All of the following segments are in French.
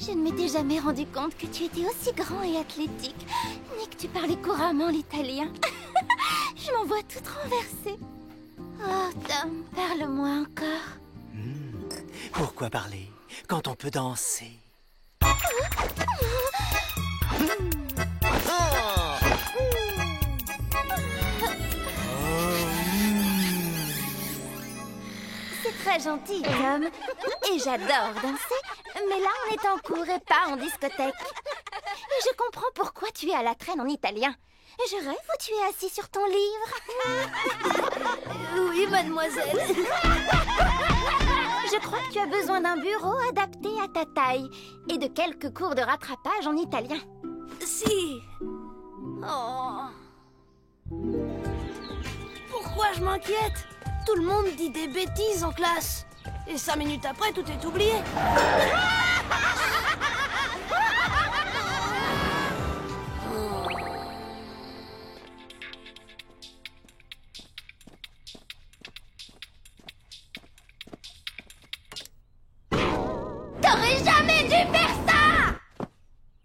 Je ne m'étais jamais rendu compte que tu étais aussi grand et athlétique, ni que tu parlais couramment l'italien. Je m'en vois toute renversée. Oh, Tom, parle-moi encore. Pourquoi parler quand on peut danser? C'est très gentil, Tom. Et j'adore danser, mais là on est en cours et pas en discothèque. Et je comprends pourquoi tu es à la traîne en italien. Je rêve où tu es assis sur ton livre. Oui, mademoiselle. Je crois que tu as besoin d'un bureau adapté à ta taille et de quelques cours de rattrapage en italien. Si. Oh. Pourquoi je m'inquiète? Tout le monde dit des bêtises en classe. Et 5 minutes après, tout est oublié. T'aurais jamais dû faire ça!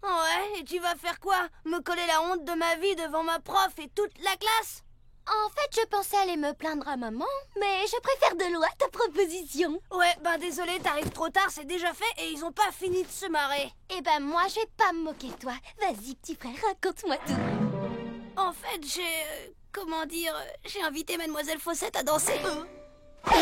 Ouais, et tu vas faire quoi? Me coller la honte de ma vie devant ma prof et toute la classe? En fait, je pensais aller me plaindre à maman, mais je préfère de loin ta proposition. Ouais, ben désolé, t'arrives trop tard, c'est déjà fait et ils ont pas fini de se marrer. Eh ben moi, je vais pas me moquer de toi. Vas-y, petit frère, raconte-moi tout. En fait, j'ai invité Mademoiselle Fossette à danser. T'as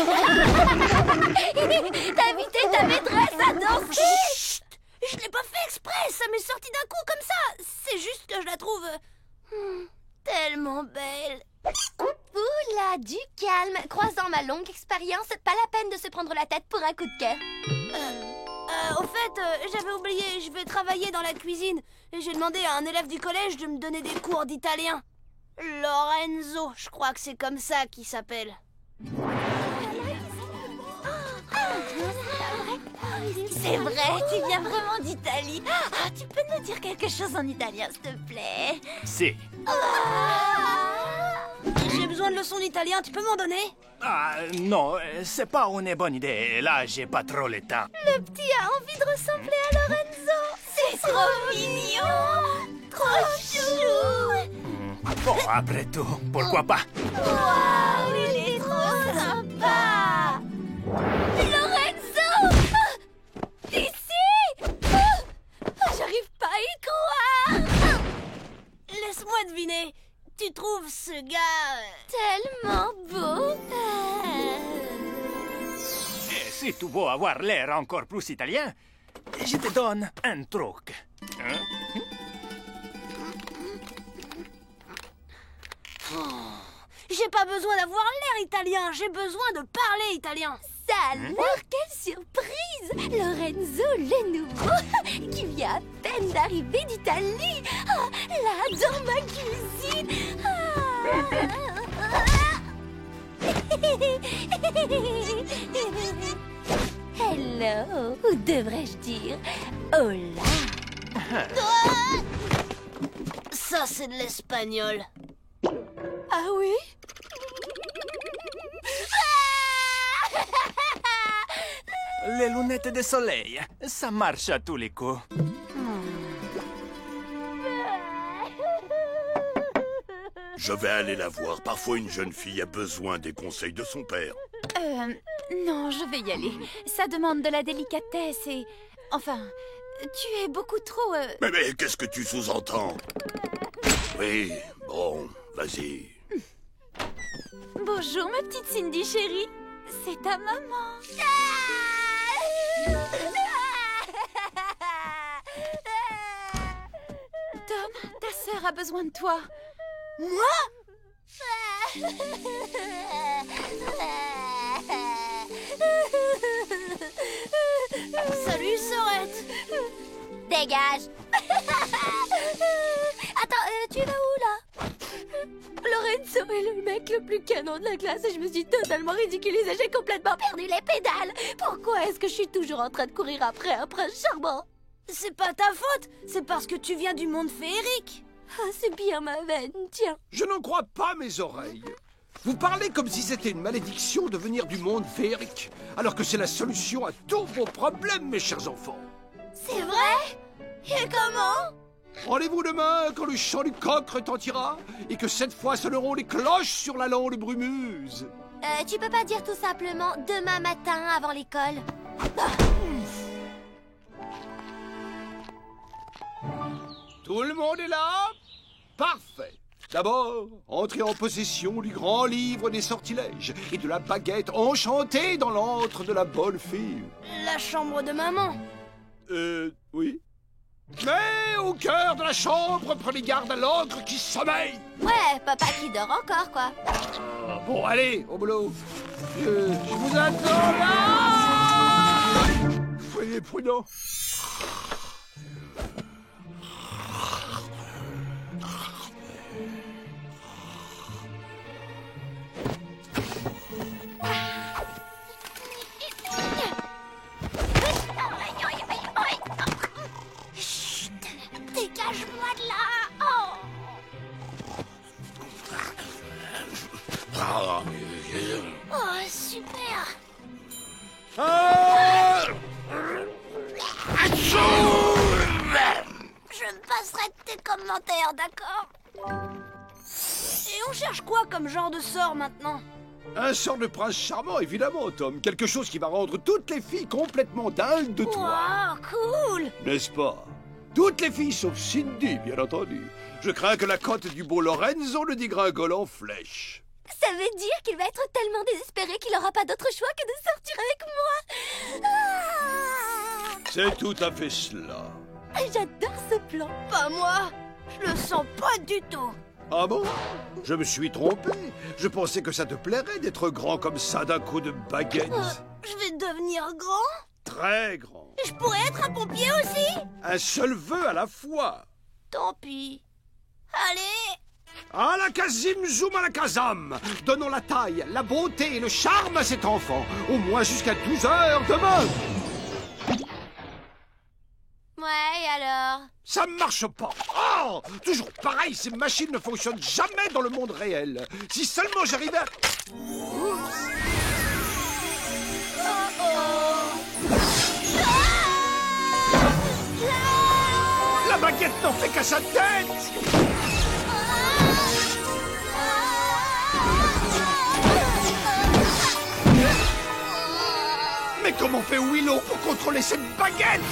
invité ta maîtresse à danser? Chut! Je l'ai pas fait exprès, ça m'est sorti d'un coup comme ça. C'est juste que je la trouve tellement belle. Oula, du calme. Croisant ma longue expérience, pas la peine de se prendre la tête pour un coup de cœur. Au fait, j'avais oublié, je vais travailler dans la cuisine. Et j'ai demandé à un élève du collège de me donner des cours d'italien. Lorenzo, je crois que c'est comme ça qu'il s'appelle. C'est vrai, tu viens vraiment d'Italie. Ah, tu peux nous dire quelque chose en italien, s'il te plaît? Si. J'ai besoin de leçons d'italien, tu peux m'en donner? Ah, non, c'est pas une bonne idée. Là, j'ai pas trop le temps. Le petit a envie de ressembler à Lorenzo. C'est trop mignon. Trop chou. Bon, après tout, pourquoi pas? Waouh, il est trop sympa. Lorenzo! Ici! J'arrive pas à y croire. Laisse-moi deviner, tu trouves ce gars... Tellement beau. Et si tu veux avoir l'air encore plus italien, je te donne un truc. Hein? J'ai pas besoin d'avoir l'air italien, j'ai besoin de parler italien. Ça alors, quelle surprise! Lorenzo, le nouveau, qui vient à peine d'arriver d'Italie. Ah, là, dans ma cuisine. Hello, ou devrais-je dire hola? Ça, c'est de l'espagnol. Ah oui? Les lunettes de soleil, ça marche à tous les coups. Je vais aller la voir. Parfois, une jeune fille a besoin des conseils de son père. Non, je vais y aller. Ça demande de la délicatesse et... Enfin, tu es beaucoup trop... Mais qu'est-ce que tu sous-entends? Oui, bon, vas-y. Bonjour, ma petite Cindy chérie. C'est ta maman. Tom, ta sœur a besoin de toi. Moi? Salut, Sorette. Dégage. Attends, tu vas où, là? Lorenzo est le mec le plus canon de la classe et je me suis totalement ridiculisée. J'ai complètement perdu les pédales. Pourquoi est-ce que je suis toujours en train de courir après un prince charmant? C'est pas ta faute, c'est parce que tu viens du monde féerique. Ah, c'est bien ma veine, tiens. Je n'en crois pas mes oreilles. Vous parlez comme si c'était une malédiction de venir du monde féerique, alors que c'est la solution à tous vos problèmes, mes chers enfants. C'est vrai? Et comment? Rendez-vous demain quand le chant du coq retentira et que cette fois sonneront les cloches sur la lande brumeuse. Tu peux pas dire tout simplement demain matin avant l'école? Tout le monde est là? Parfait. D'abord, entrez en possession du grand livre des sortilèges et de la baguette enchantée dans l'antre de la bonne fée. La chambre de maman. Oui. Mais au cœur de la chambre, prenez garde à l'ogre qui sommeille. Ouais, papa qui dort encore, quoi. Bon, allez, au boulot. Je vous attends là. Soyez prudents. Chut, dégage-moi de là. Oh. Oh, super. Je me passerai de tes commentaires, d'accord? Et on cherche quoi comme genre de sort maintenant? Un sort de prince charmant, évidemment, Tom. Quelque chose qui va rendre toutes les filles complètement dingues de toi. Wow, cool. N'est-ce pas? Toutes les filles sauf Cindy, bien entendu. Je crains que la cote du beau Lorenzo ne dégringole en flèche. Ça veut dire qu'il va être tellement désespéré qu'il n'aura pas d'autre choix que de sortir avec moi. Ah. C'est tout à fait cela. J'adore ce plan. Pas moi. Je le sens pas du tout. Ah bon? Je me suis trompé. Je pensais que ça te plairait d'être grand comme ça d'un coup de baguette. Je vais devenir grand? Très grand. Je pourrais être un pompier aussi? Un seul vœu à la fois. Tant pis. Allez. À la Kazim Zoom à la Kazam. Donnons la taille, la beauté et le charme à cet enfant. Au moins jusqu'à 12 heures demain. Ouais, alors? Ça marche pas. Oh, toujours pareil, ces machines ne fonctionnent jamais dans le monde réel. Si seulement j'arrivais à... La baguette n'en fait qu'à sa tête. Mais comment fait Willow pour contrôler cette baguette?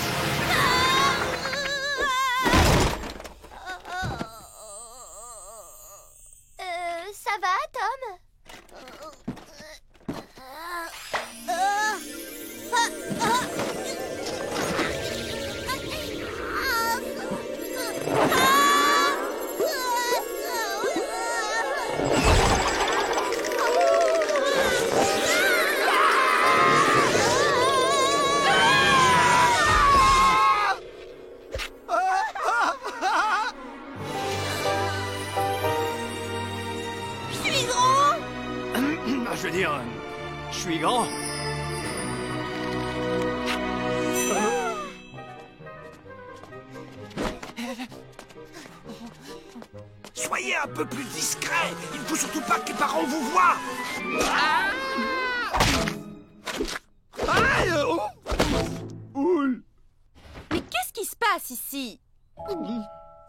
Ça va, Tom? Je veux dire, je suis grand. Soyez un peu plus discret. Il ne faut surtout pas que les parents vous voient. Mais qu'est-ce qui se passe ici?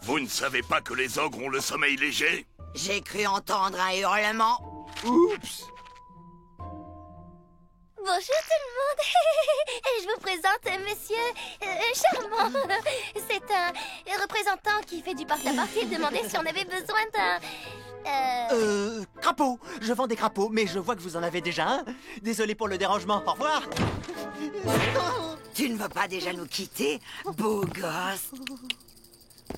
Vous ne savez pas que les ogres ont le sommeil léger? J'ai cru entendre un hurlement. Oups. Bonjour tout le monde. Je vous présente Monsieur Charmant. C'est un représentant qui fait du porte-à-porte. Il demandait si on avait besoin d'un... Crapaud. Je vends des crapauds, mais je vois que vous en avez déjà un. Désolé pour le dérangement. Au revoir. Tu ne veux pas déjà nous quitter, beau gosse?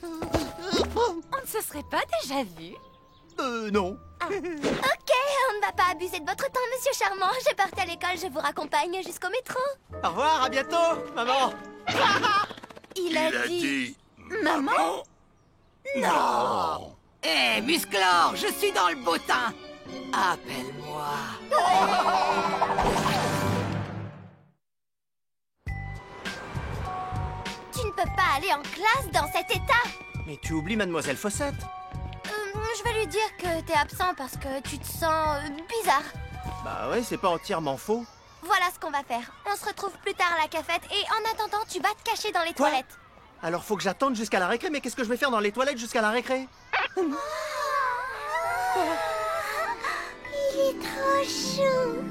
On ne se serait pas déjà vu? Non. Ok, on ne va pas abuser de votre temps, Monsieur Charmant. Je partais à l'école, je vous raccompagne jusqu'au métro. Au revoir, à bientôt, maman. Il a dit... Maman? Non. Hé, Musclor, je suis dans le bottin. Appelle-moi. Tu ne peux pas aller en classe dans cet état. Mais tu oublies Mademoiselle Fossette. Je vais lui dire que t'es absent parce que tu te sens bizarre. Bah ouais, c'est pas entièrement faux. Voilà ce qu'on va faire. On se retrouve plus tard à la cafette et en attendant, tu vas te cacher dans les Quoi? toilettes. Alors faut que j'attende jusqu'à la récré, mais qu'est-ce que je vais faire dans les toilettes jusqu'à la récré? Il est trop chou.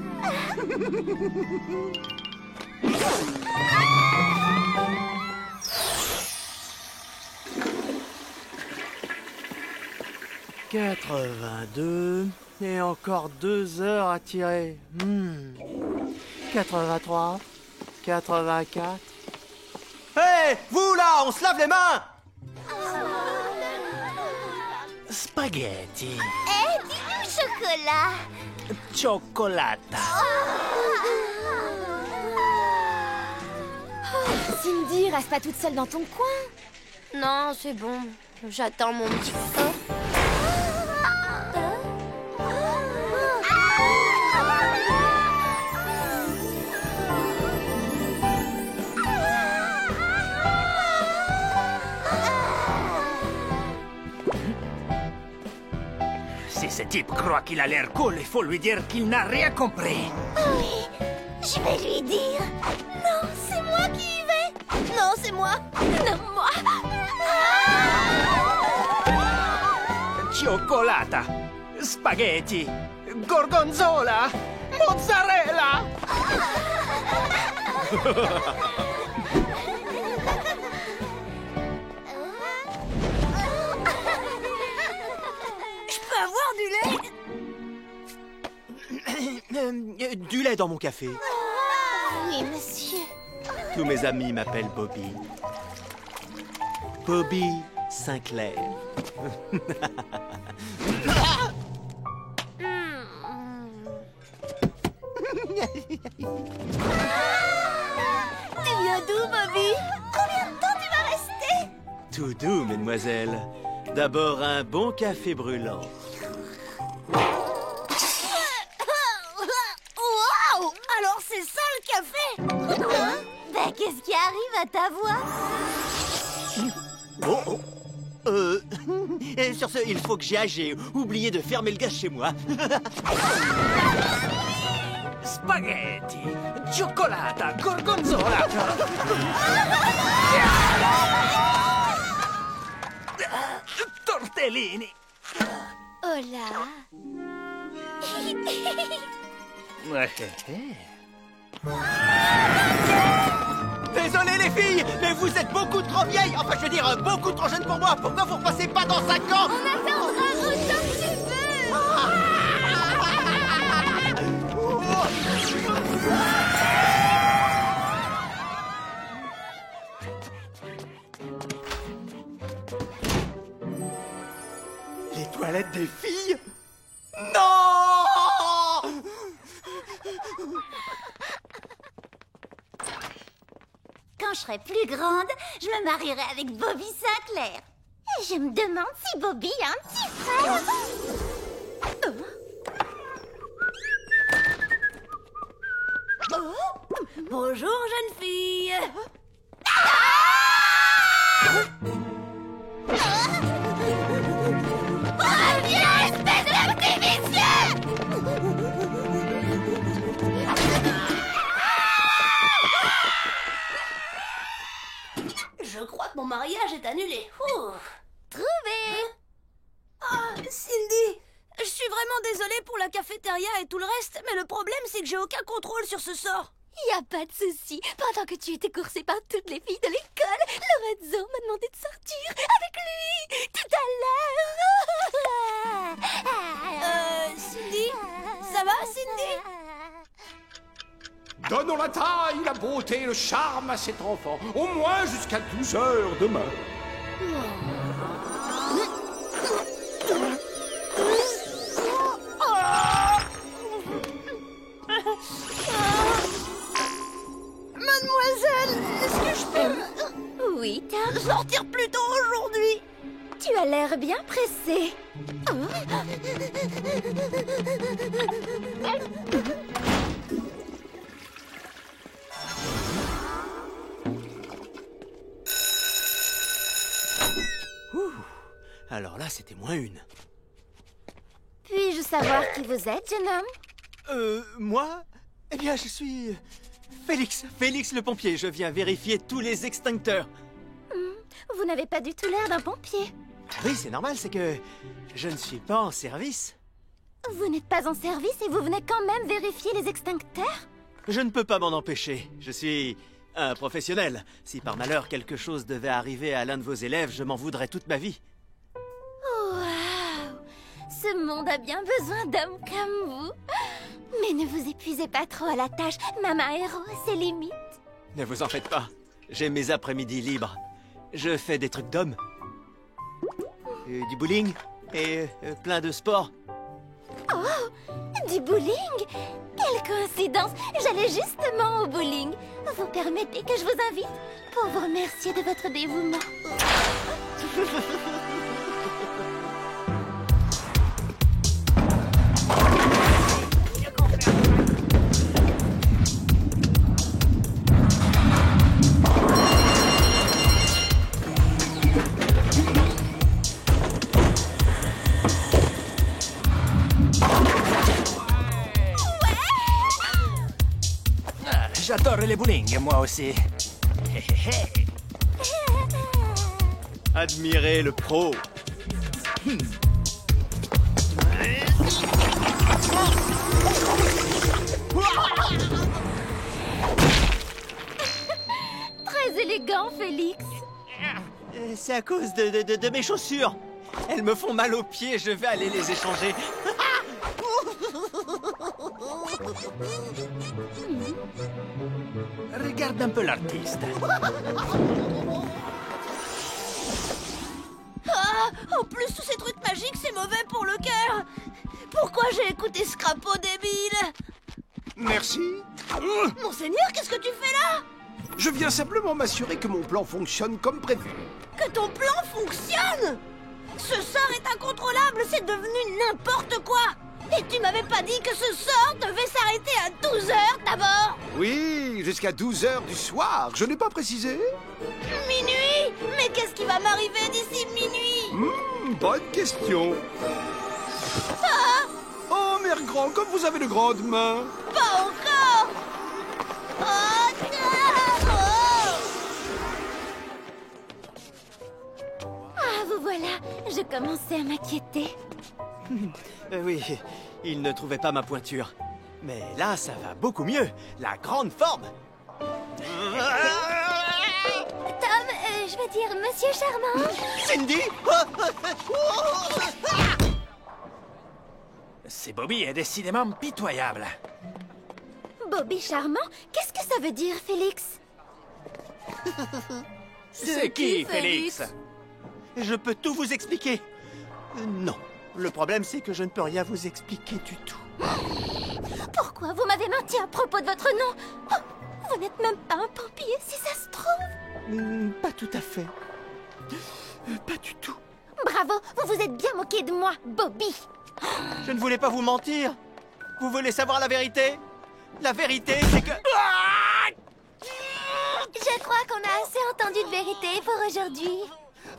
82 et encore 2 heures à tirer. 83, 84. Hé, vous là, on se lave les mains! Spaghetti. Du chocolat. Cioccolata. Cindy, reste pas toute seule dans ton coin. Non, c'est bon. J'attends mon petit... Si ce type croit qu'il a l'air cool, il faut lui dire qu'il n'a rien compris. Oui, je vais lui dire. Non, c'est moi qui y vais. Non, c'est moi. Non, moi. Cioccolata. Spaghetti. Gorgonzola. Mozzarella. Je peux avoir du lait? Du lait dans mon café. Oui, monsieur. Tous mes amis m'appellent Bobby. Bobby Sinclair. Tu viens d'où, Bobby? Combien de temps tu vas rester? Tout doux, mesdemoiselles. D'abord un bon café brûlant. Waouh! Alors c'est ça le café? Ben, qu'est-ce qui arrive à ta voix? Sur ce, il faut que j'y aille. J'ai oublié de fermer le gaz chez moi. Spaghetti. Cioccolata. Gorgonzola. Tortellini. Oh là. Désolé les filles, mais vous êtes beaucoup trop vieilles. Enfin, je veux dire, beaucoup trop jeunes pour moi. Pourquoi vous repassez pas dans 5 ans? On attendra autant que tu veux. Les toilettes des filles? Non! Quand je serai plus grande, je me marierai avec Bobby Sinclair. Et je me demande si Bobby a un petit frère. Bonjour, jeune fille. Reviens, espèce de petit vicieux! Je crois que mon mariage est annulé. Ouh. Trouvé! Ah, Cindy, je suis vraiment désolée pour la cafétéria et tout le reste, mais le problème c'est que j'ai aucun contrôle sur ce sort. Y a pas de souci. Pendant que tu étais coursée par toutes les filles de l'école, Lorenzo m'a demandé de sortir avec lui tout à l'heure. Cindy, ça va, Cindy? Donnons la taille, la beauté et le charme à cet enfant, au moins jusqu'à 12 heures demain. Mademoiselle, est-ce que je peux Oui, Tom. sortir plus tôt aujourd'hui? Tu as l'air bien pressé. Alors là, c'était moins une. Puis-je savoir qui vous êtes, jeune homme? Moi? Eh bien, je suis... Félix le pompier. Je viens vérifier tous les extincteurs. Vous n'avez pas du tout l'air d'un pompier. Oui, c'est normal, c'est que je ne suis pas en service. Vous n'êtes pas en service et vous venez quand même vérifier les extincteurs? Je ne peux pas m'en empêcher. Je suis un professionnel. Si par malheur quelque chose devait arriver à l'un de vos élèves, je m'en voudrais toute ma vie. Waouh! Ce monde a bien besoin d'hommes comme vous. Mais ne vous épuisez pas trop à la tâche. Maman Héros, c'est limite. Ne vous en faites pas. J'ai mes après-midi libres. Je fais des trucs d'homme. Du bowling et plein de sports. Oh! Du bowling? Quelle coïncidence! J'allais justement au bowling. Vous permettez que je vous invite pour vous remercier de votre dévouement. J'adore les bowling, moi aussi. Admirez le pro. Très élégant, Félix. C'est à cause de mes chaussures. Elles me font mal aux pieds, je vais aller les échanger. Regarde un peu l'artiste. Ah, en plus, tous ces trucs magiques, c'est mauvais pour le cœur. Pourquoi j'ai écouté ce crapaud débile? Merci. Monseigneur, qu'est-ce que tu fais là? Je viens simplement m'assurer que mon plan fonctionne comme prévu. Que ton plan fonctionne? Ce sort est incontrôlable, c'est devenu n'importe quoi. Et tu m'avais pas dit que ce sort devait s'arrêter à 12 heures d'abord? Oui, jusqu'à 12 heures du soir. Je n'ai pas précisé. Minuit? Mais qu'est-ce qui va m'arriver d'ici minuit? Bonne question. Oh, mère grand, comme vous avez de grandes mains. Pas encore. Oh, non. Ah, vous voilà. Je commençais à m'inquiéter. Oui, il ne trouvait pas ma pointure. Mais là, ça va beaucoup mieux. La grande forme. Tom, je veux dire Monsieur Charmant. Cindy. Ce Bobby est décidément pitoyable. Bobby Charmant? Qu'est-ce que ça veut dire, Félix? C'est qui, Félix? Je peux tout vous expliquer. Non. Le problème, c'est que je ne peux rien vous expliquer du tout. Pourquoi vous m'avez menti à propos de votre nom? Oh, vous n'êtes même pas un pompier, si ça se trouve. Pas tout à fait. Pas du tout. Bravo, vous vous êtes bien moqué de moi, Bobby. Je ne voulais pas vous mentir. Vous voulez savoir la vérité? La vérité, c'est que... Je crois qu'on a assez entendu de vérité pour aujourd'hui.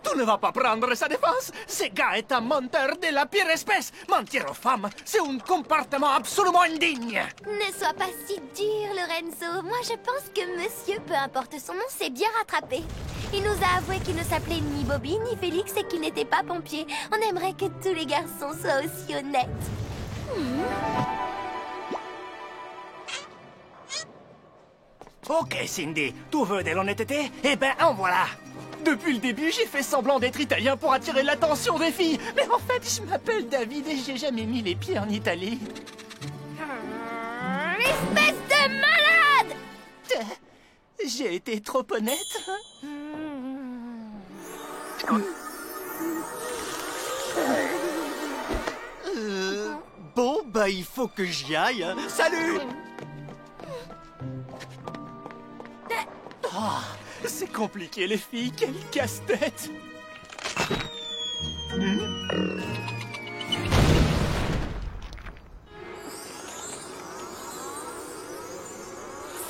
Tu ne vas pas prendre sa défense. Ce gars est un menteur de la pire espèce. Mentir aux femmes, c'est un comportement absolument indigne. Ne sois pas si dur, Lorenzo. Moi, je pense que monsieur, peu importe son nom, s'est bien rattrapé. Il nous a avoué qu'il ne s'appelait ni Bobby ni Félix et qu'il n'était pas pompier. On aimerait que tous les garçons soient aussi honnêtes. Ok, Cindy, tu veux de l'honnêteté? Eh ben, en voilà. Depuis le début, j'ai fait semblant d'être italien pour attirer l'attention des filles. Mais en fait, je m'appelle David et j'ai jamais mis les pieds en Italie. Espèce de malade! J'ai été trop honnête. Bon, bah, il faut que j'y aille. Hein. Salut! Ah, c'est compliqué, les filles. Quel casse-tête.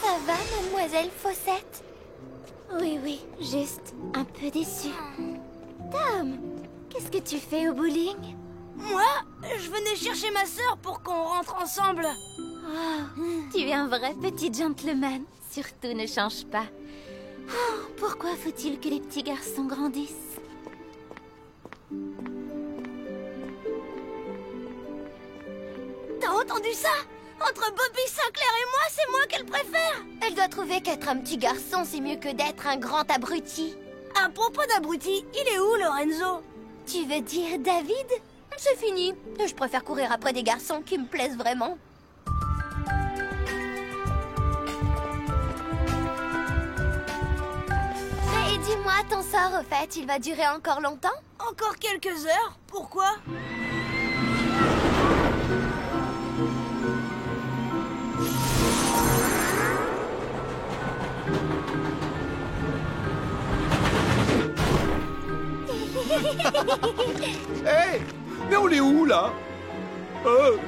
Ça va, mademoiselle Fossette? Oui, oui, juste un peu déçue. Tom, qu'est-ce que tu fais au bowling? Moi, je venais chercher ma sœur pour qu'on rentre ensemble. Tu es un vrai petit gentleman. Surtout ne change pas. Oh, pourquoi faut-il que les petits garçons grandissent? T'as entendu ça? Entre Bobby Sinclair et moi, c'est moi qu'elle préfère. Elle doit trouver qu'être un petit garçon, c'est mieux que d'être un grand abruti. À propos d'abruti, il est où, Lorenzo? Tu veux dire David? C'est fini. Je préfère courir après des garçons qui me plaisent vraiment. Et dis-moi, ton sort, au fait, il va durer encore longtemps? Encore quelques heures. Pourquoi? Hé, mais on est où, là? Oh.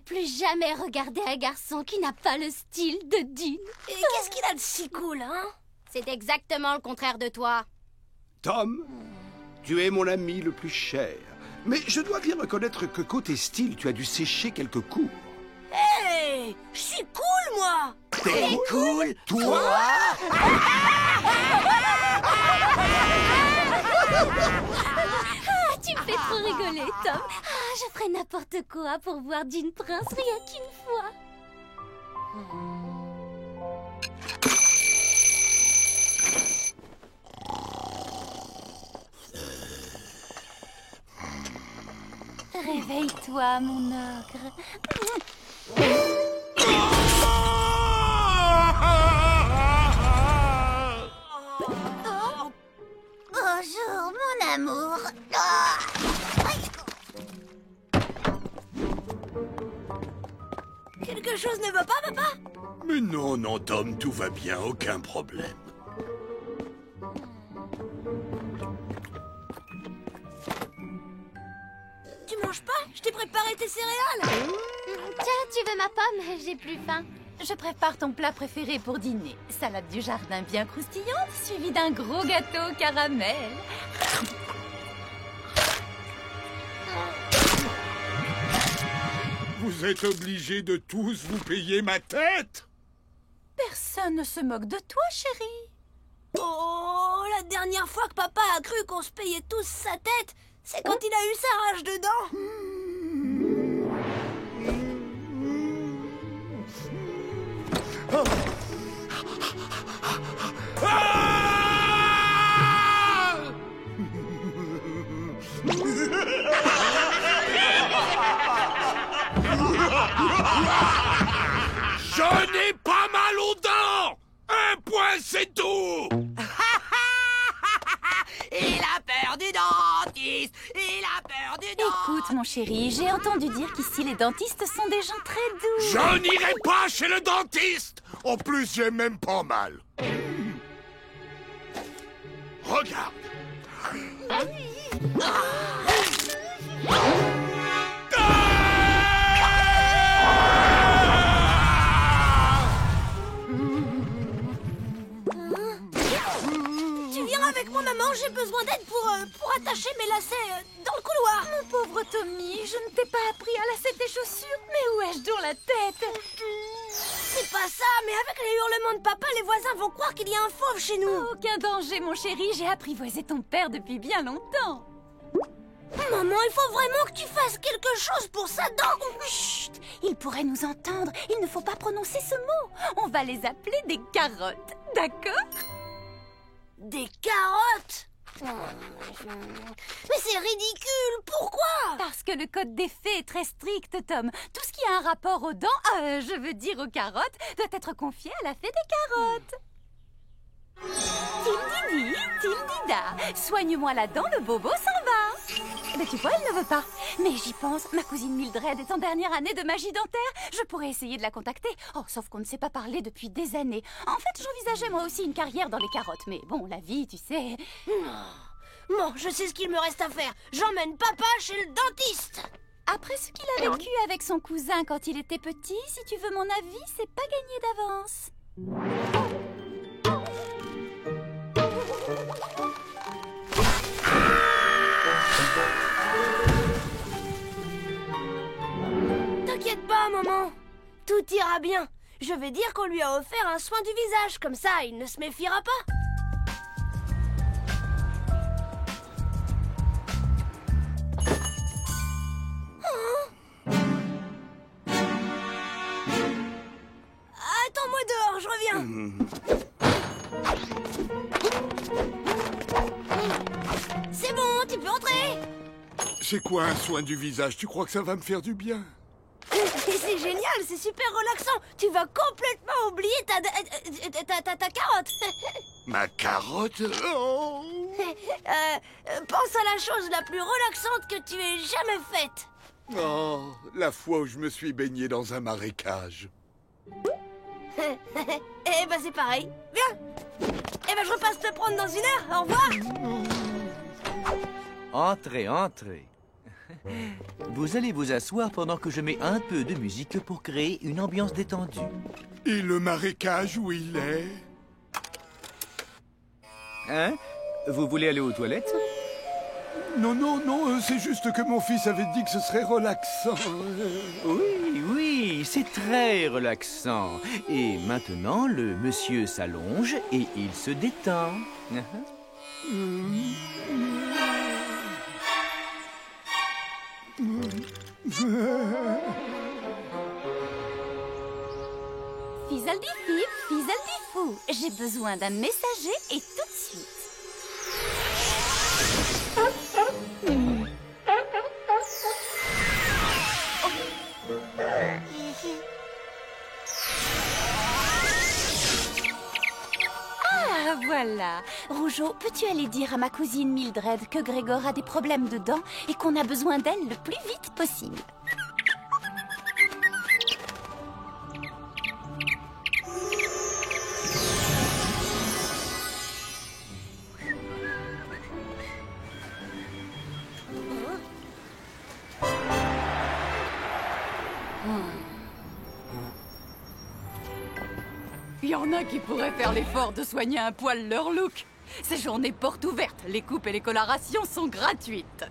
Plus jamais regarder un garçon qui n'a pas le style de Dean. Et qu'est-ce qu'il a de si cool, hein? C'est exactement le contraire de toi. Tom, tu es mon ami le plus cher. Mais je dois bien reconnaître que côté style, tu as dû sécher quelques cours. Hey, je suis cool, moi! T'es cool, toi? Tu me fais trop rigoler, Tom. Je ferais n'importe quoi pour voir Dean Prince rien qu'une fois. Réveille-toi, mon ogre. Bonjour, mon amour. Quelque chose ne va pas, papa? Mais non, non, Tom, tout va bien, aucun problème. Tu manges pas? Je t'ai préparé tes céréales. Tiens, tu veux ma pomme? J'ai plus faim. Je prépare ton plat préféré pour dîner. Salade du jardin bien croustillante, suivie d'un gros gâteau au caramel. Vous êtes obligés de tous vous payer ma tête? Personne ne se moque de toi, chérie. Oh, la dernière fois que papa a cru qu'on se payait tous sa tête, c'est quand il a eu sa rage dedans. Je n'ai pas mal aux dents! Un point, c'est tout! Il a peur du dentiste! Il a peur du dentiste! Écoute, mon chéri, j'ai entendu dire qu'ici les dentistes sont des gens très doux. Je n'irai pas chez le dentiste! En plus, j'ai même pas mal. Regarde! Tu viens avec moi, maman, j'ai besoin d'aide pour attacher mes lacets dans le couloir. Mon pauvre Tommy, je ne t'ai pas appris à lasser tes chaussures. Mais où ai-je donc la tête? C'est pas ça, mais avec les hurlements de papa, les voisins vont croire qu'il y a un fauve chez nous. Aucun danger, mon chéri, j'ai apprivoisé ton père depuis bien longtemps. Maman, il faut vraiment que tu fasses quelque chose pour sa dent. Chut, il pourrait nous entendre. Il ne faut pas prononcer ce mot. On va les appeler des carottes, d'accord? Des carottes? Mais c'est ridicule, pourquoi? Parce que le code des fées est très strict, Tom. Tout ce qui a un rapport aux dents, je veux dire aux carottes, doit être confié à la fée des carottes. Tildidi, tildida, soigne-moi la dent, le bobo s'en va. Mais tu vois, elle ne veut pas. Mais j'y pense, ma cousine Mildred est en dernière année de magie dentaire. Je pourrais essayer de la contacter. Oh, sauf qu'on ne s'est pas parlé depuis des années. En fait, j'envisageais moi aussi une carrière dans les carottes. Mais bon, la vie, tu sais... Bon, je sais ce qu'il me reste à faire. J'emmène papa chez le dentiste. Après ce qu'il a vécu avec son cousin quand il était petit, si tu veux mon avis, c'est pas gagné d'avance. T'inquiète pas, maman. Tout ira bien. Je vais dire qu'on lui a offert un soin du visage. Comme ça, il ne se méfiera pas. Attends-moi dehors, je reviens. C'est bon, tu peux entrer. C'est quoi un soin du visage? Tu crois que ça va me faire du bien? C'est génial, c'est super relaxant. Tu vas complètement oublier ta carotte. Ma carotte? Oh. Pense à la chose la plus relaxante que tu aies jamais faite. Oh, la fois où je me suis baigné dans un marécage. Eh ben c'est pareil. Viens. Eh ben je repasse te prendre dans 1 heure. Au revoir. Entrez, entrez. Vous allez vous asseoir pendant que je mets un peu de musique pour créer une ambiance détendue. Et le marécage où il est? Hein? Vous voulez aller aux toilettes? Non, non, non, c'est juste que mon fils avait dit que ce serait relaxant. Oui, oui, c'est très relaxant. Et maintenant, le monsieur s'allonge et il se détend. Fizaldi-fib, Fizaldi-fou. J'ai besoin d'un messager et tout de suite. Ah, voilà. Rougeau, peux-tu aller dire à ma cousine Mildred que Grégor a des problèmes de dents et qu'on a besoin d'elle le plus vite possible? Il y en a qui pourraient faire l'effort de soigner un poil leur look. Ces journées portes ouvertes, les coupes et les colorations sont gratuites.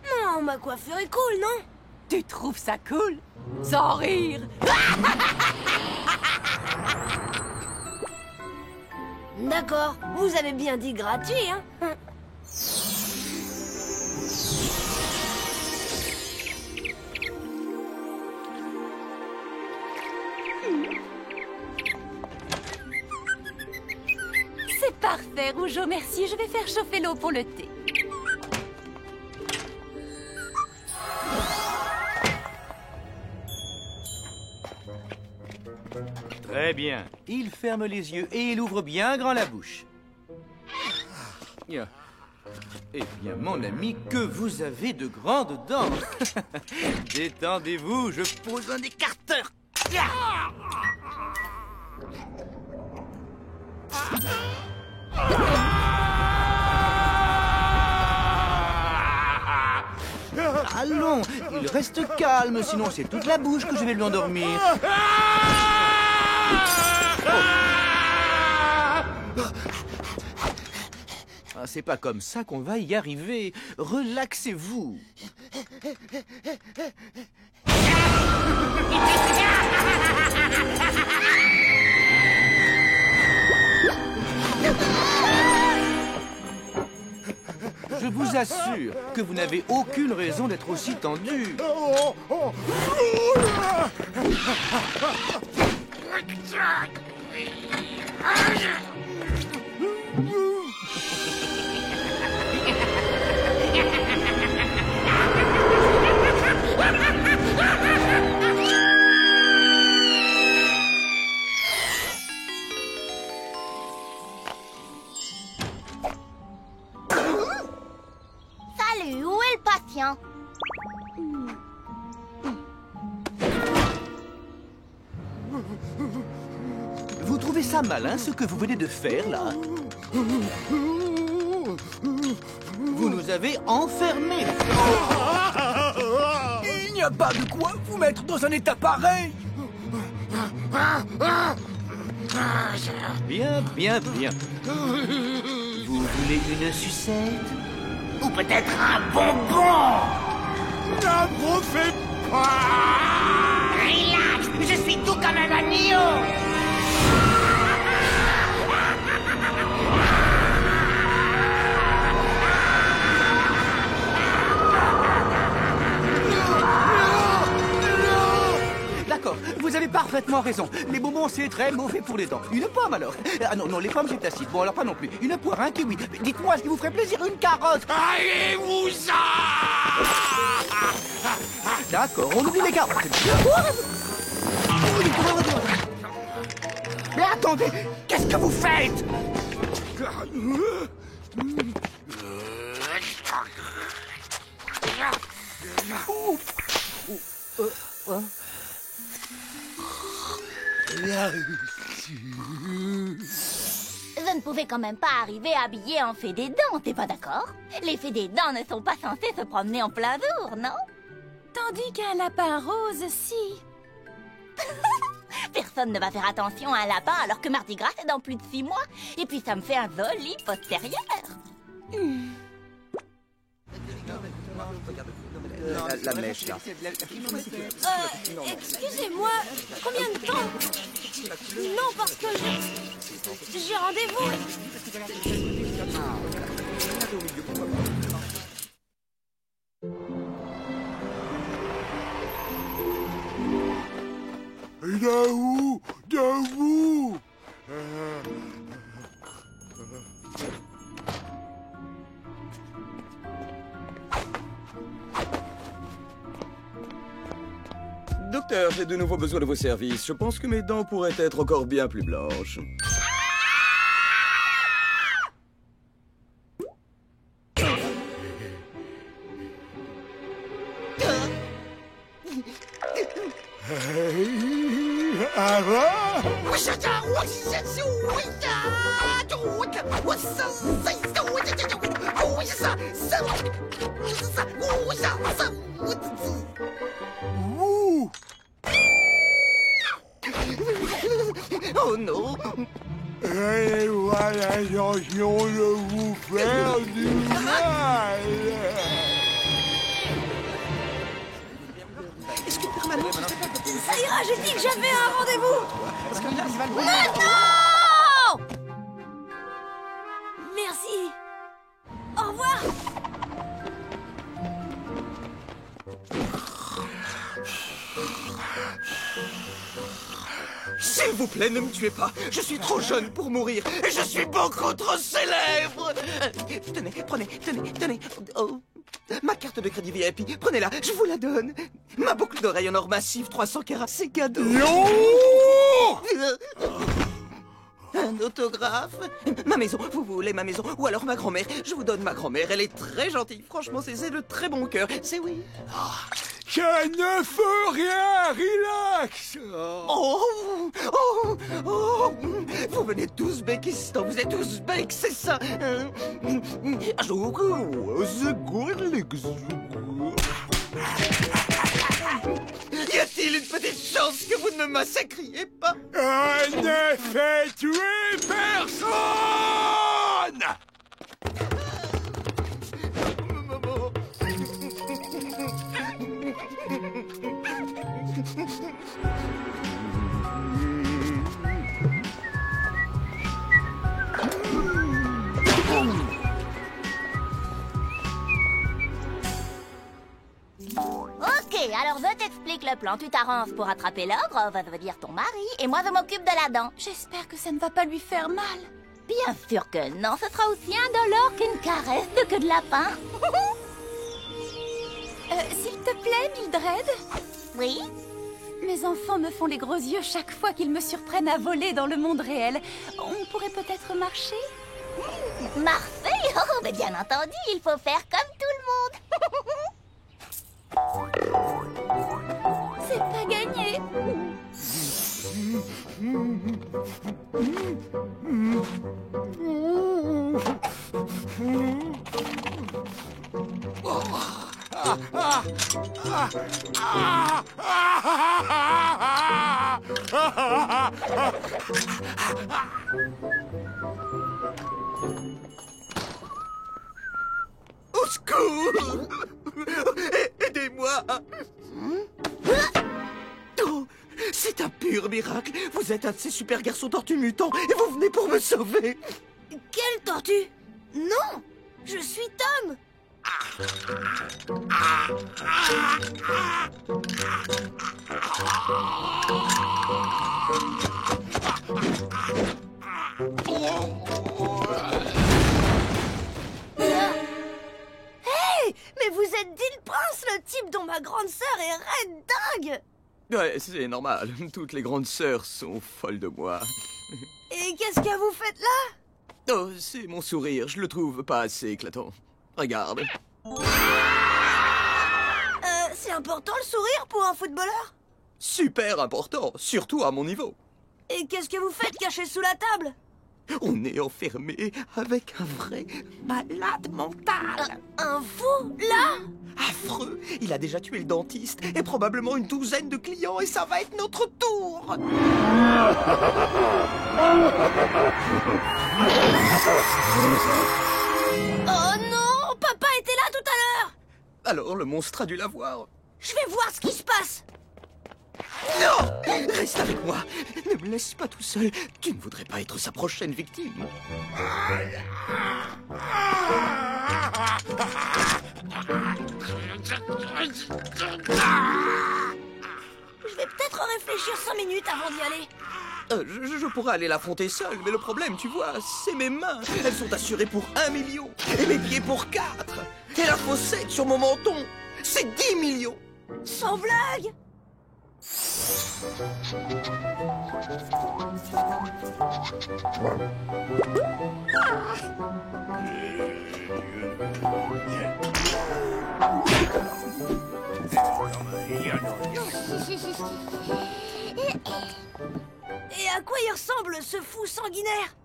Non, ma coiffure est cool, non? Tu trouves ça cool? Sans rire. D'accord, vous avez bien dit gratuit, hein? C'est parfait, Rougeau, merci. Je vais faire chauffer l'eau pour le thé. Très bien. Il ferme les yeux et il ouvre bien grand la bouche. Eh bien, mon ami, que vous avez de grandes dents. Détendez-vous, je pose un écarteur. Allons, il reste calme, sinon c'est toute la bouche que je vais lui endormir. Ah, c'est pas comme ça qu'on va y arriver. Relaxez-vous. Je vous assure que vous n'avez aucune raison d'être aussi tendu. Salut, où est le patient? ça malin ce que vous venez de faire là? Vous nous avez enfermés. Il n'y a pas de quoi vous mettre dans un état pareil. Bien, bien, bien. Vous voulez une sucette? Ou peut-être un bonbon. Ne me fais pas! Relax, je suis tout comme un agneau. D'accord, vous avez parfaitement raison. Les bonbons, c'est très mauvais pour les dents. Une pomme alors? Ah non, non, les pommes, c'est acide. Bon, alors pas non plus. Une poire, un kiwi. Dites-moi, ce qui vous ferait plaisir, une carotte. Allez-vous-en! D'accord, on oublie les carottes. Mais attendez, qu'est-ce que vous faites? Je ne pouvais quand même pas arriver habillée en fée des dents, t'es pas d'accord? Les fées des dents ne sont pas censées se promener en plein jour, non? Tandis qu'un lapin rose, si. Personne ne va faire attention à un lapin alors que Mardi Gras c'est dans plus de 6 mois. Et puis ça me fait un joli postérieur. La mèche, là. Excusez-moi, combien de temps? Non, parce que j'ai rendez-vous. Debout! Debout! Docteur, j'ai de nouveau besoin de vos services. Je pense que mes dents pourraient être encore bien plus blanches. Oh non! Et voilà l'intention de vous faire du mal! Ça ira, j'ai dit que j'avais un rendez-vous. Maintenant! Merci. Au revoir. S'il vous plaît, ne me tuez pas. Je suis trop jeune pour mourir et je suis beaucoup trop célèbre. Tenez, tenez. Oh. Ma carte de crédit VIP, prenez-la, je vous la donne. Ma boucle d'oreille en or massif, 300 carats, c'est cadeau. Un autographe? Ma maison, vous voulez ma maison? Ou alors ma grand-mère? Je vous donne ma grand-mère, elle est très gentille. Franchement, c'est de très bon cœur. C'est oui. Ça ne fait rien, relax! Vous venez d'Ouzbékistan, vous êtes ouzbek, c'est ça? Y a-t-il une petite chance que vous ne me massacriez pas? Ne faites tuer personne! Ok, alors je t'explique le plan. Tu t'arranges pour attraper l'ogre, ça veut dire ton mari, et moi je m'occupe de la dent. J'espère que ça ne va pas lui faire mal. Bien sûr que non, ce sera aussi indolore qu'une caresse de queue de lapin. S'il te plaît, Mildred? Oui? Mes enfants me font les gros yeux chaque fois qu'ils me surprennent à voler dans le monde réel. On pourrait peut-être marcher? Marseille? Oh, mais bien entendu, il faut faire comme tout le monde. C'est pas gagné. Au secours! Aidez-moi! Oh, c'est un pur miracle! Vous êtes un de ces super garçons tortues mutants et vous venez pour me sauver! Quelle tortue? Non! Je suis Tom! Hey! Mais vous êtes Dean Prince, le type dont ma grande sœur est raide dingue! Ouais, c'est normal. Toutes les grandes sœurs sont folles de moi. Et qu'est-ce que vous faites là? Oh, c'est mon sourire. Je le trouve pas assez éclatant. Regarde. C'est important le sourire pour un footballeur? Super important, surtout à mon niveau. Et qu'est-ce que vous faites caché sous la table? On est enfermé avec un vrai malade mental. Un fou, là? Affreux. Il a déjà tué le dentiste et probablement une douzaine de clients et ça va être notre tour. Oh non! Papa était là tout à l'heure! Alors le monstre a dû la voir. Je vais voir ce qui se passe! Non! Reste avec moi. Ne me laisse pas tout seul. Tu ne voudrais pas être sa prochaine victime. Je vais peut-être réfléchir 5 minutes avant d'y aller. Je pourrais aller l'affronter seul, mais le problème, tu vois, c'est mes mains. Elles sont assurées pour 1 million et mes pieds pour 4. Et la fossette sur mon menton, c'est 10 millions. Sans blague! Et à quoi il ressemble ce fou sanguinaire?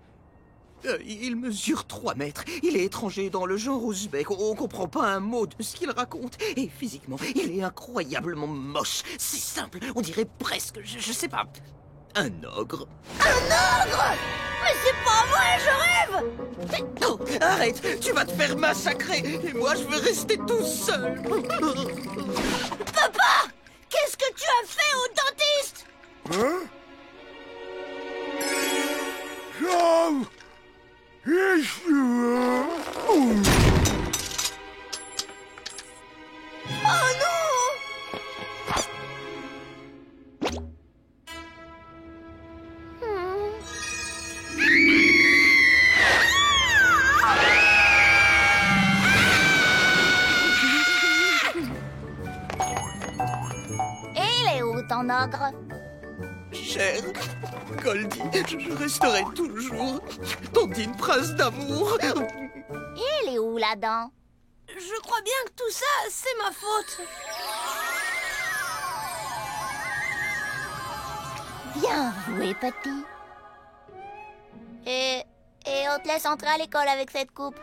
Il mesure 3 mètres. Il est étranger dans le genre ouzbek. On comprend pas un mot de ce qu'il raconte. Et physiquement, il est incroyablement moche. C'est simple, on dirait presque, je sais pas, un ogre. Un ogre? Mais c'est pas vrai, je rêve! Oh, arrête, tu vas te faire massacrer. Et moi, je vais rester tout seul. Papa! Qu'est-ce que tu as fait au dentiste? Hein? Oh non! Et il est où ton ogre? Cher Goldie, je resterai toujours ton digne prince d'amour. Et il est où là-dedans? Je crois bien que tout ça, c'est ma faute. Bien joué, petit. Et on te laisse entrer à l'école avec cette coupe.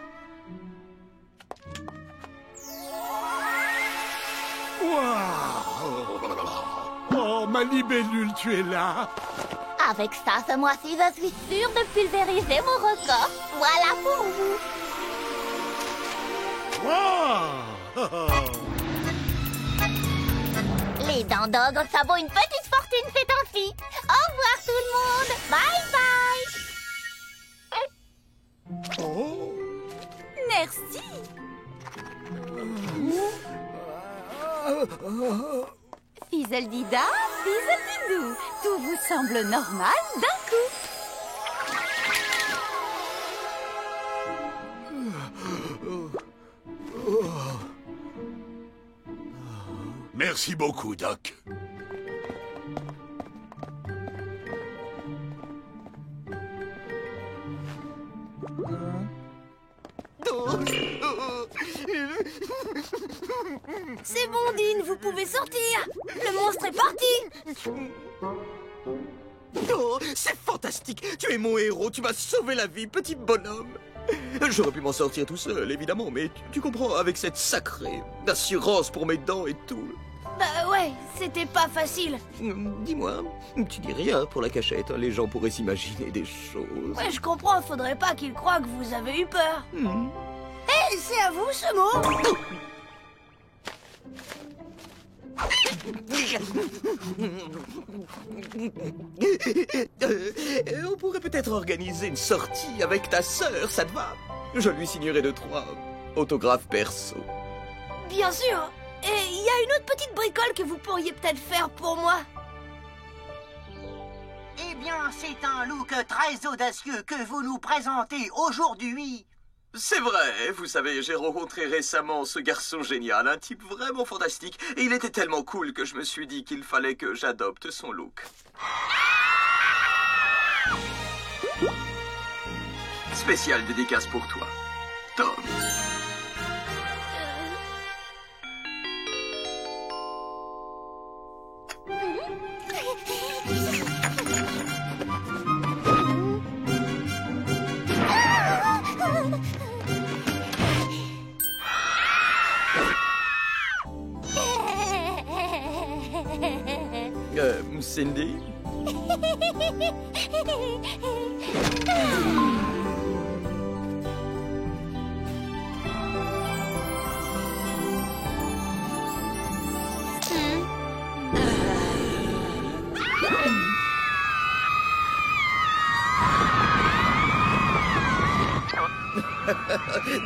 Oh, ma libellule, tu es là. Avec ça, ce mois-ci, je suis sûre de pulvériser mon record. Voilà pour vous. Les dents d'ogre, ça vaut une petite fortune ces temps-ci. Au revoir tout le monde. Bye bye. Oh. Merci. Fizzle-dida, fizzle-didou. Tout vous semble normal d'un coup. Merci beaucoup, Doc. C'est bon, Dean, vous pouvez sortir. Le monstre est parti. Oh, c'est fantastique. Tu es mon héros, tu m'as sauvé la vie, petit bonhomme. J'aurais pu m'en sortir tout seul, évidemment, mais tu comprends, avec cette sacrée assurance pour mes dents et tout. Bah ouais, c'était pas facile. Dis-moi, tu dis rien pour la cachette, hein, les gens pourraient s'imaginer des choses. Ouais, je comprends, faudrait pas qu'ils croient que vous avez eu peur. Hé, c'est à vous ce mot. On pourrait peut-être organiser une sortie avec ta sœur, ça te va? Je lui signerai 2-3 autographes perso. Bien sûr. Et il y a une autre petite bricole que vous pourriez peut-être faire pour moi. Eh bien, c'est un look très audacieux que vous nous présentez aujourd'hui. C'est vrai, vous savez, j'ai rencontré récemment ce garçon génial, un type vraiment fantastique, et il était tellement cool que je me suis dit qu'il fallait que j'adopte son look. Spéciale dédicace pour toi, Tom. Cindy?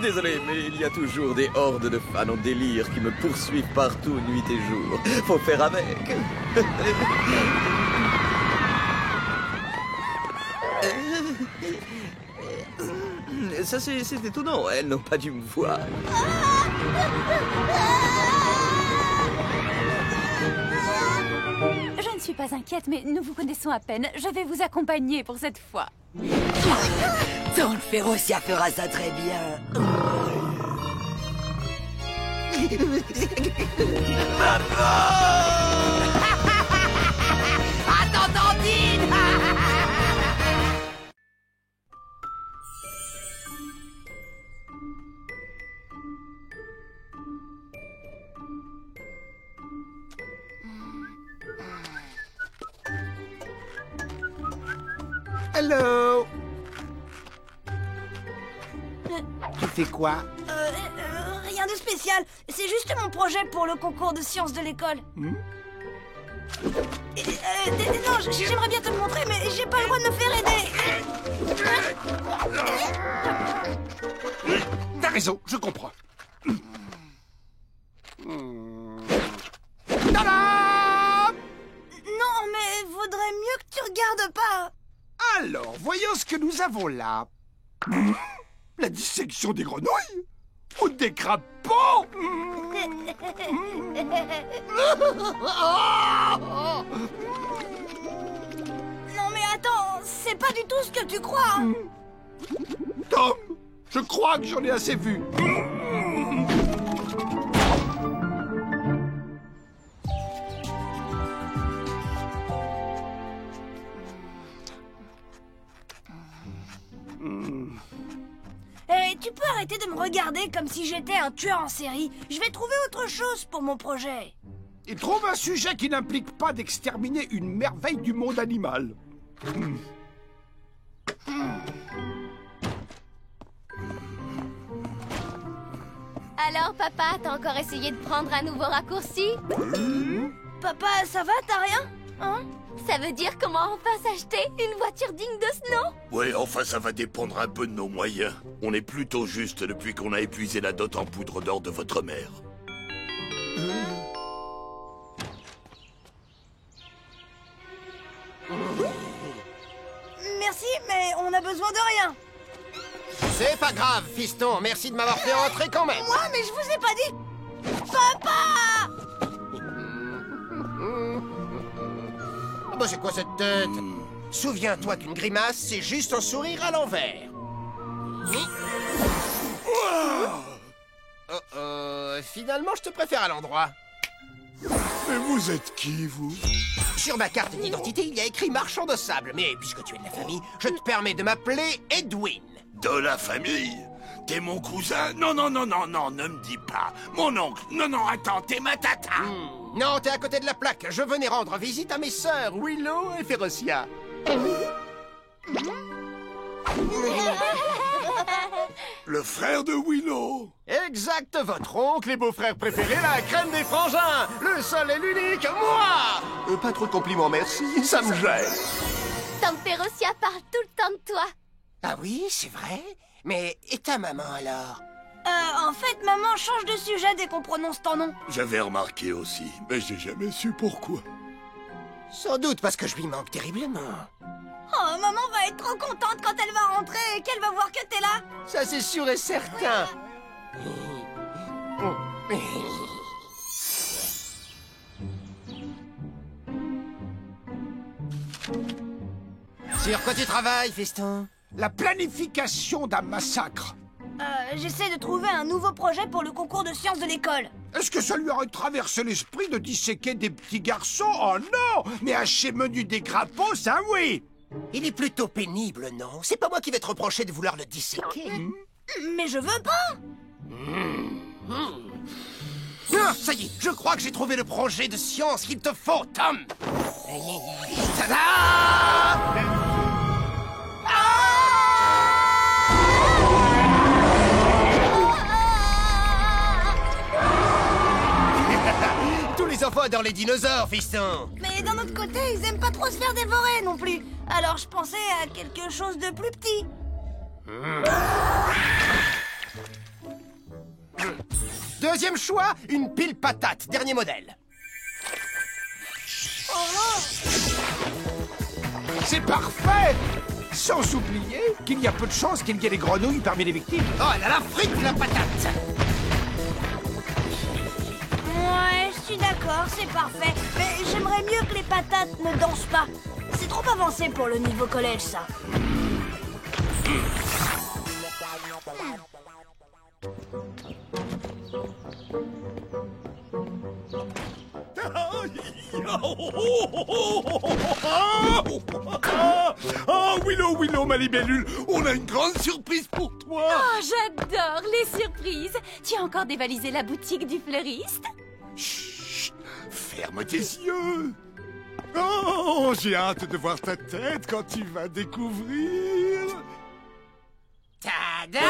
Désolé, mais il y a toujours des hordes de fans en délire qui me poursuivent partout, nuit et jour. Faut faire avec. Ça, c'est étonnant. Elles n'ont pas dû me voir. Je ne suis pas inquiète, mais nous vous connaissons à peine. Je vais vous accompagner pour cette fois. Don Ferocia fera ça très bien. Attends, Tantine. Hello. Tu fais quoi? Rien de spécial. C'est juste mon projet pour le concours de sciences de l'école. Non, j'aimerais bien te le montrer, mais j'ai pas le droit de me faire aider. T'as raison, je comprends. Tadam! Non, mais vaudrait mieux que tu regardes pas. Alors, voyons ce que nous avons là. La dissection des grenouilles? Ou des crapauds? Non mais attends, c'est pas du tout ce que tu crois. Tom, je crois que j'en ai assez vu. Tu peux arrêter de me regarder comme si j'étais un tueur en série. Je vais trouver autre chose pour mon projet. Il trouve un sujet qui n'implique pas d'exterminer une merveille du monde animal. Alors, papa, t'as encore essayé de prendre un nouveau raccourci? Papa, ça va, t'as rien? Hein? Ça veut dire comment enfin s'acheter une voiture digne de ce nom? Ouais, enfin ça va dépendre un peu de nos moyens. On est plutôt juste depuis qu'on a épuisé la dot en poudre d'or de votre mère. Merci, mais on a besoin de rien. C'est pas grave, fiston. Merci de m'avoir fait rentrer quand même. Moi, mais je vous ai pas dit... Papa! Bah, c'est quoi cette tête? Souviens-toi qu'une grimace, c'est juste un sourire à l'envers. Finalement, je te préfère à l'endroit. Mais vous êtes qui, vous? Sur ma carte d'identité, il y a écrit marchand de sable. Mais puisque tu es de la famille, je te permets de m'appeler Edwin. De la famille? T'es mon cousin? Non, non, non, non, non, ne me dis pas. Mon oncle? Non, non, attends, t'es ma tata. Non, t'es à côté de la plaque. Je venais rendre visite à mes sœurs, Willow et Ferocia. Le frère de Willow. Exact, votre oncle et beau-frère préféré, la crème des frangins. Le seul et l'unique, moi. Pas trop de compliments, merci, ça me gêne. Tom Ferocia parle tout le temps de toi. Ah oui, c'est vrai? Mais et ta maman alors? En fait, maman change de sujet dès qu'on prononce ton nom. J'avais remarqué aussi, mais j'ai jamais su pourquoi. Sans doute parce que je lui manque terriblement. Oh, maman va être trop contente quand elle va rentrer et qu'elle va voir que t'es là. Ça, c'est sûr et certain. Sur quoi tu travailles, fiston? La planification d'un massacre. J'essaie de trouver un nouveau projet pour le concours de sciences de l'école. Est-ce que ça lui aurait traversé l'esprit de disséquer des petits garçons? Oh non! Mais hacher menu des crapauds, ça oui! Il est plutôt pénible, non? C'est pas moi qui vais te reprocher de vouloir le disséquer. Mais je veux pas. Ah, ça y est, je crois que j'ai trouvé le projet de science qu'il te faut, Tom. Tada! Tous les enfants adorent les dinosaures, fiston. Mais d'un autre côté, ils aiment pas trop se faire dévorer non plus. Alors je pensais à quelque chose de plus petit. Deuxième choix, une pile patate, dernier modèle. C'est parfait! Sans oublier qu'il y a peu de chances qu'il y ait des grenouilles parmi les victimes. Oh, elle a la frite, la patate. Ouais, je suis d'accord, c'est parfait. Mais j'aimerais mieux que les patates ne dansent pas. C'est trop avancé pour le niveau collège, ça. Oh, Willow, Willow, ma libellule, on a une grande surprise pour toi. Oh, j'adore les surprises. Tu as encore dévalisé la boutique du fleuriste? Chut, ferme tes yeux. Oh, j'ai hâte de voir ta tête quand tu vas découvrir. Tada!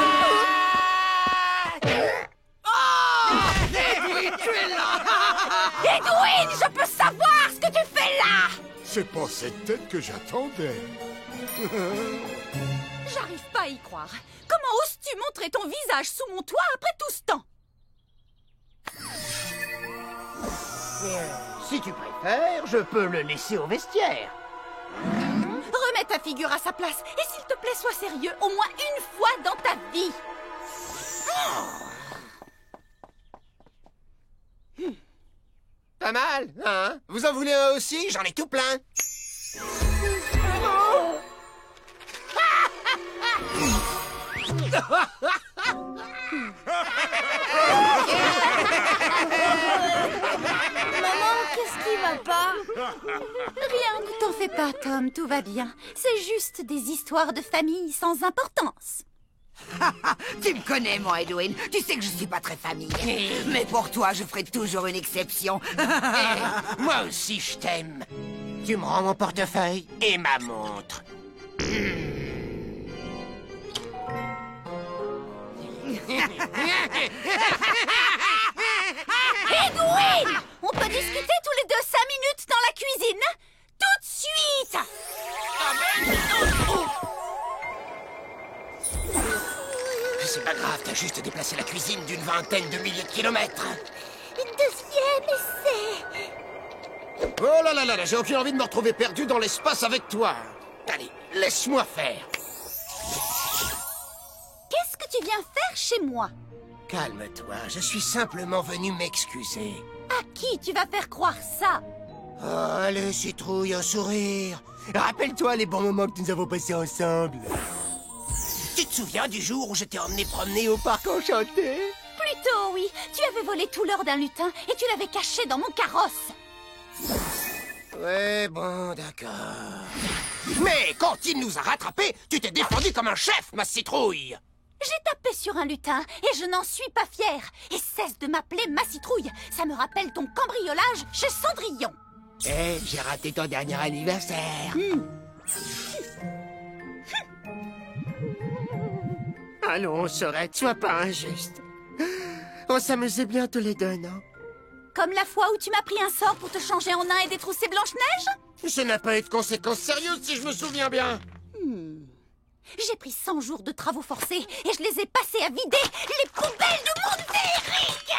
Oh! Edwin, tu es là! Edwin, je peux savoir ce que tu fais là? C'est pas cette tête que j'attendais. J'arrive pas à y croire. Comment oses-tu montrer ton visage sous mon toit après tout ce temps? Si tu préfères, je peux le laisser au vestiaire. Remets ta figure à sa place. Et s'il te plaît, sois sérieux au moins une fois dans ta vie. Pas mal, hein? Vous en voulez un aussi? J'en ai tout plein. Maman, qu'est-ce qui va pas? Rien, ne t'en fais pas, Tom, tout va bien. C'est juste des histoires de famille sans importance. Tu me connais, moi, Edwin. Tu sais que je suis pas très famille. Mais pour toi, je ferai toujours une exception. Moi aussi, je t'aime. Tu me rends mon portefeuille et ma montre. Edwin! On peut discuter tous les 2 5 minutes dans la cuisine? Tout de suite! C'est pas grave, t'as juste déplacé la cuisine d'une vingtaine de milliers de kilomètres. Deuxième essai. Oh là là là là, j'ai aucune envie de me retrouver perdu dans l'espace avec toi. Allez, laisse-moi faire. Qu'est-ce que tu viens faire chez moi? Calme-toi, je suis simplement venu m'excuser. À qui tu vas faire croire ça? Oh, allez, citrouille, un sourire. Rappelle-toi les bons moments que nous avons passés ensemble. Tu te souviens du jour où je t'ai emmené promener au parc enchanté? Plutôt, oui. Tu avais volé tout l'or d'un lutin et tu l'avais caché dans mon carrosse. Ouais, bon, d'accord. Mais quand il nous a rattrapés, tu t'es défendu comme un chef, ma citrouille. J'ai tapé sur un lutin et je n'en suis pas fière. Et cesse de m'appeler ma citrouille. Ça me rappelle ton cambriolage chez Cendrillon. Eh, j'ai raté ton dernier anniversaire. Allons, Sorette, sois pas injuste. On s'amusait bien tous les deux, non? Comme la fois où tu m'as pris un sort pour te changer en nain et détrousser Blanche-Neige? Ça n'a pas eu de conséquences sérieuses, si je me souviens bien. J'ai pris 100 jours de travaux forcés et je les ai passés à vider les poubelles du monde féerique.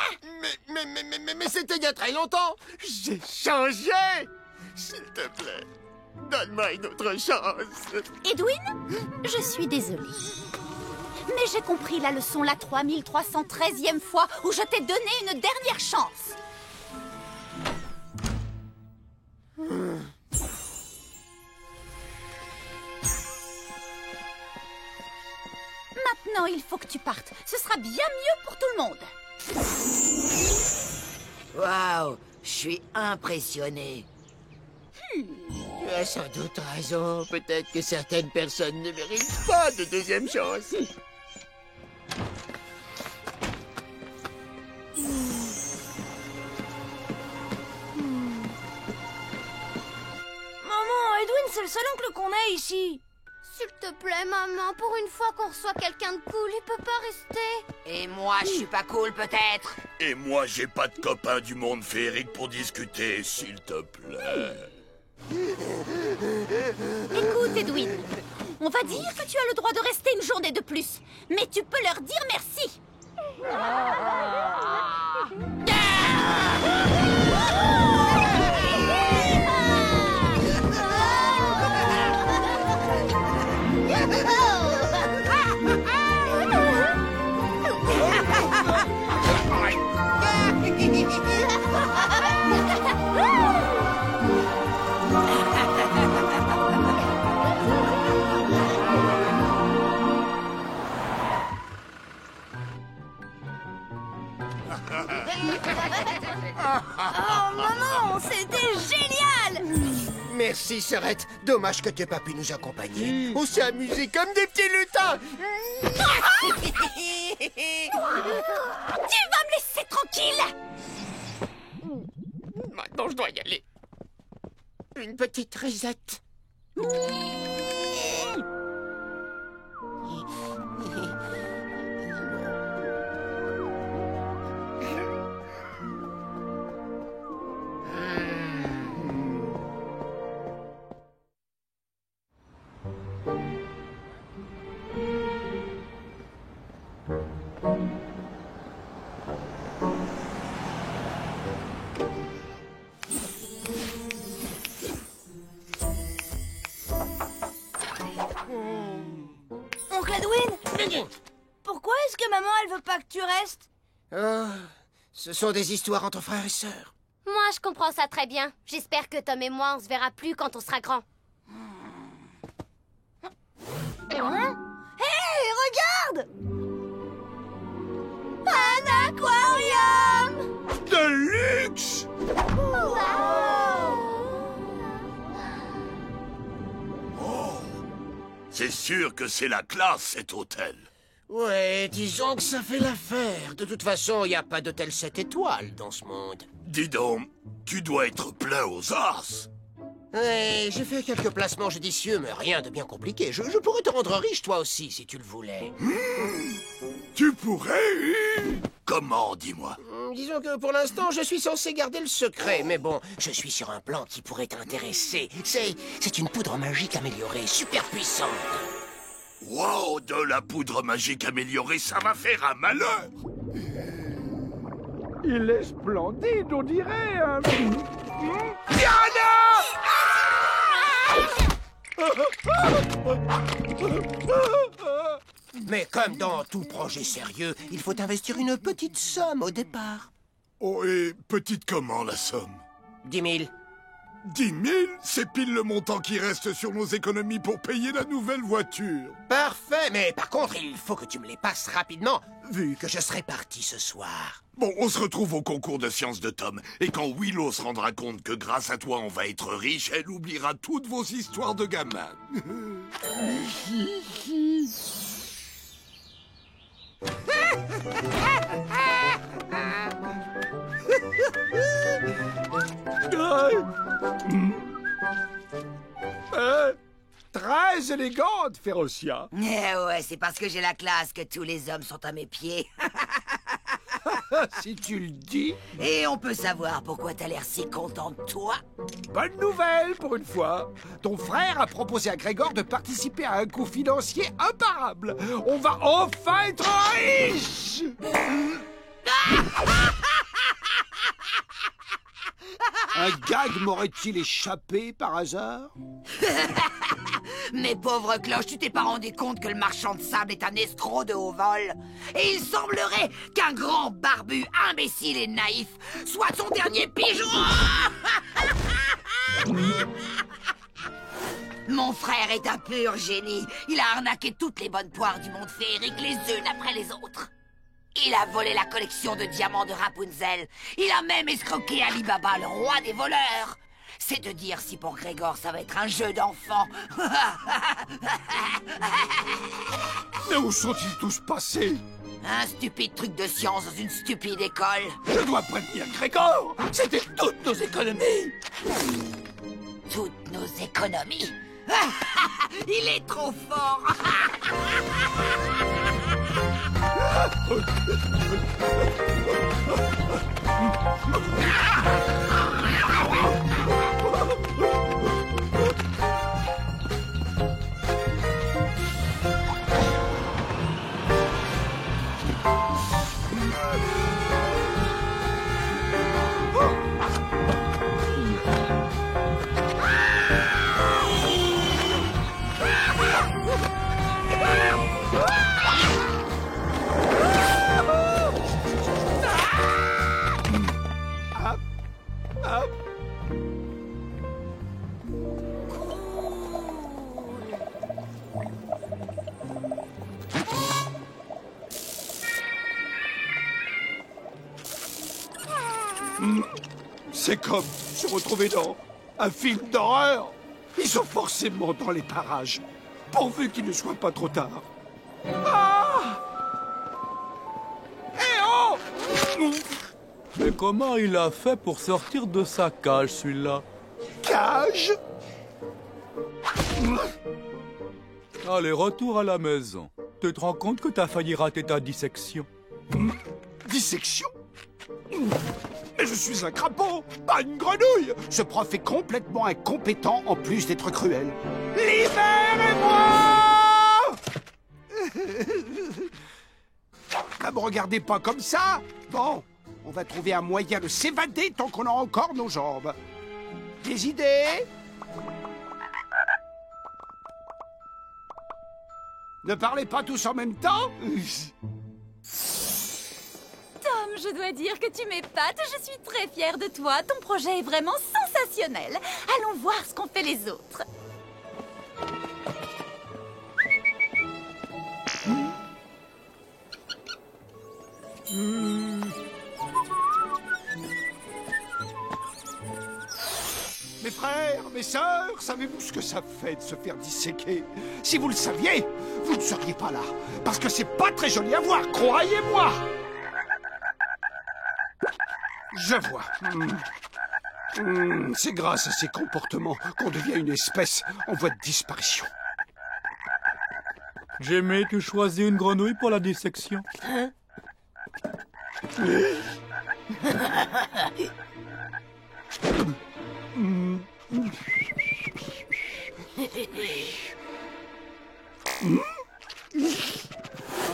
Mais c'était il y a très longtemps. J'ai changé. S'il te plaît, donne-moi une autre chance. Edwin, je suis désolée. Mais j'ai compris la leçon la 3313e fois où je t'ai donné une dernière chance. Maintenant, il faut que tu partes. Ce sera bien mieux pour tout le monde. Waouh, je suis impressionné. Tu as sans doute raison. Peut-être que certaines personnes ne méritent pas de deuxième chance. Maman, Edwin, c'est le seul oncle qu'on ait ici. S'il te plaît, maman, pour une fois qu'on reçoit quelqu'un de cool, il peut pas rester. Et moi, je suis pas cool, peut-être? Et moi, j'ai pas de copain du monde féerique pour discuter, s'il te plaît. Écoute, Edwin, on va dire que tu as le droit de rester une journée de plus, mais tu peux leur dire merci. Oh, maman, c'était génial! Merci, Sorette. Dommage que tu n'aies pas pu nous accompagner. On s'est amusés comme des petits lutins. Tu vas me laisser tranquille! Maintenant, je dois y aller. Une petite risette. Oncle Edwin, pourquoi est-ce que maman, elle veut pas que tu restes? Oh, ce sont des histoires entre frères et sœurs. Moi, je comprends ça très bien. J'espère que Tom et moi, on se verra plus quand on sera grand. Hein? Hé, regarde! Un aquarium! De luxe! Oh, c'est sûr que c'est la classe, cet hôtel. Ouais, disons que ça fait l'affaire. De toute façon, il n'y a pas d'hôtel 7 étoiles dans ce monde. Dis donc, tu dois être plein aux as. Ouais, j'ai fait quelques placements judicieux, mais rien de bien compliqué. Je pourrais te rendre riche, toi aussi, si tu le voulais. Tu pourrais? Comment, dis-moi? Disons que pour l'instant, je suis censé garder le secret. Mais bon, je suis sur un plan qui pourrait t'intéresser. C'est une poudre magique améliorée, super puissante. Wow, de la poudre magique améliorée, ça va faire un malheur. Il est splendide, on dirait un... Diana! Mais comme dans tout projet sérieux, il faut investir une petite somme au départ. Oh, et petite comment, la somme? 10 000. 10 000, c'est pile le montant qui reste sur nos économies pour payer la nouvelle voiture. Parfait, mais par contre, il faut que tu me les passes rapidement, vu que je serai parti ce soir. Bon, on se retrouve au concours de sciences de Tom. Et quand Willow se rendra compte que grâce à toi, on va être riche, elle oubliera toutes vos histoires de gamin. Très élégante, Férocia. Eh ouais, c'est parce que j'ai la classe que tous les hommes sont à mes pieds. Si tu le dis. Et on peut savoir pourquoi t'as l'air si content de toi? Bonne nouvelle pour une fois. Ton frère a proposé à Grégor de participer à un coup financier imparable. On va enfin être riches. Un gag m'aurait-il échappé par hasard? Mais pauvre Cloche, tu t'es pas rendu compte que le marchand de sable est un escroc de haut vol? Et il semblerait qu'un grand barbu, imbécile et naïf soit son dernier pigeon. Mon frère est un pur génie. Il a arnaqué toutes les bonnes poires du monde féerique les unes après les autres. Il a volé la collection de diamants de Rapunzel. Il a même escroqué Ali Baba, le roi des voleurs. C'est de dire si pour Grégor ça va être un jeu d'enfant. Mais où sont-ils tous passés? Un stupide truc de science dans une stupide école. Je dois prévenir Grégor. C'était toutes nos économies. Toutes nos économies? Il est trop fort. C'est comme se retrouver dans un film d'horreur. Ils sont forcément dans les parages, pourvu qu'il ne soit pas trop tard. Ah! Eh oh! Mais comment il a fait pour sortir de sa cage, celui-là? Cage? Allez, retour à la maison. Tu te rends compte que t'as failli rater ta dissection? Dissection? Mais je suis un crapaud, pas une grenouille. Ce prof est complètement incompétent en plus d'être cruel. Libérez-moi! Ne me regardez pas comme ça. Bon, on va trouver un moyen de s'évader tant qu'on a encore nos jambes. Des idées? Ne parlez pas tous en même temps. Tom, je dois dire que tu m'épates. Je suis très fière de toi. Ton projet est vraiment sensationnel. Allons voir ce qu'ont fait les autres. Mes frères, mes sœurs, savez-vous ce que ça fait de se faire disséquer? Si vous le saviez, vous ne seriez pas là. Parce que c'est pas très joli à voir, croyez-moi. Je vois. C'est grâce à ces comportements qu'on devient une espèce en voie de disparition. Jimmy, tu choisis une grenouille pour la dissection? Hein?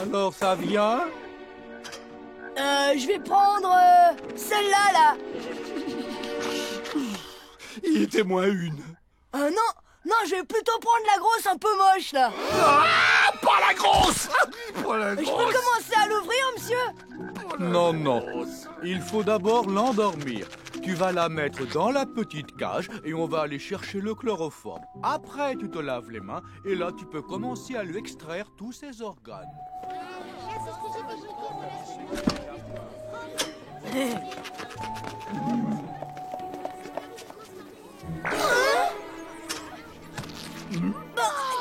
Alors, ça vient? Je vais prendre celle-là, là. Il était moins une. Non, je vais plutôt prendre la grosse un peu moche, là. Ah, pas la grosse! Pas la Je grosse! peux commencer à l'ouvrir, monsieur? Non, non. Il faut d'abord l'endormir. Tu vas la mettre dans la petite cage et on va aller chercher le chloroforme. Après, tu te laves les mains et là, tu peux commencer à lui extraire tous ses organes.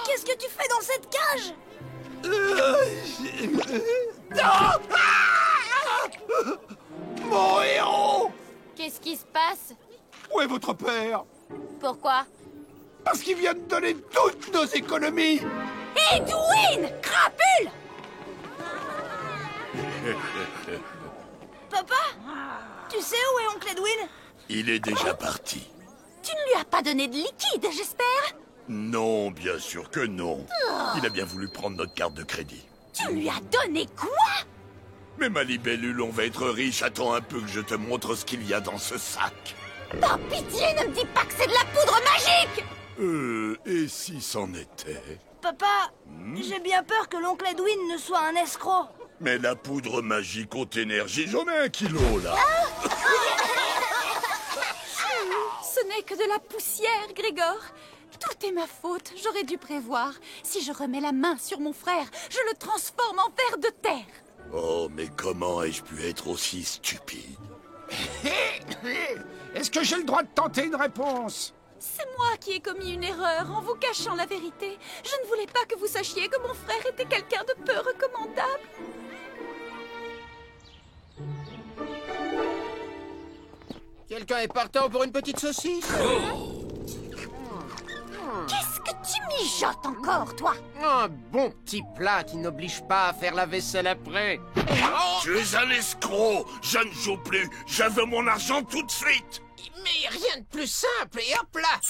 Qu'est-ce que tu fais dans cette cage? Mon héros! Qu'est-ce qui se passe? Où est votre père? Pourquoi? Parce qu'il vient de donner toutes nos économies! Edwin! Crapule! Papa? Tu sais où est oncle Edwin? Il est déjà parti. Tu ne lui as pas donné de liquide, j'espère? Non, bien sûr que non. Il a bien voulu prendre notre carte de crédit. Tu lui as donné quoi? Mais ma libellule, on va être riche. Attends un peu que je te montre ce qu'il y a dans ce sac. Par pitié, ne me dis pas que c'est de la poudre magique! Et si c'en était? Papa, j'ai bien peur que l'oncle Edwin ne soit un escroc. Mais la poudre magique haute énergie, j'en ai 1 kilo, là. Ce n'est que de la poussière, Grégor. Tout est ma faute, j'aurais dû prévoir. Si je remets la main sur mon frère, je le transforme en ver de terre. Oh, mais comment ai-je pu être aussi stupide? Est-ce que j'ai le droit de tenter une réponse? C'est moi qui ai commis une erreur en vous cachant la vérité. Je ne voulais pas que vous sachiez que mon frère était quelqu'un de peu recommandable. Quelqu'un est partant pour une petite saucisse? Qu'est-ce que tu mijotes encore, toi? Un bon petit plat qui n'oblige pas à faire la vaisselle après. Tu es un escroc. Je ne joue plus. Je veux mon argent tout de suite. Mais rien de plus simple, et hop là!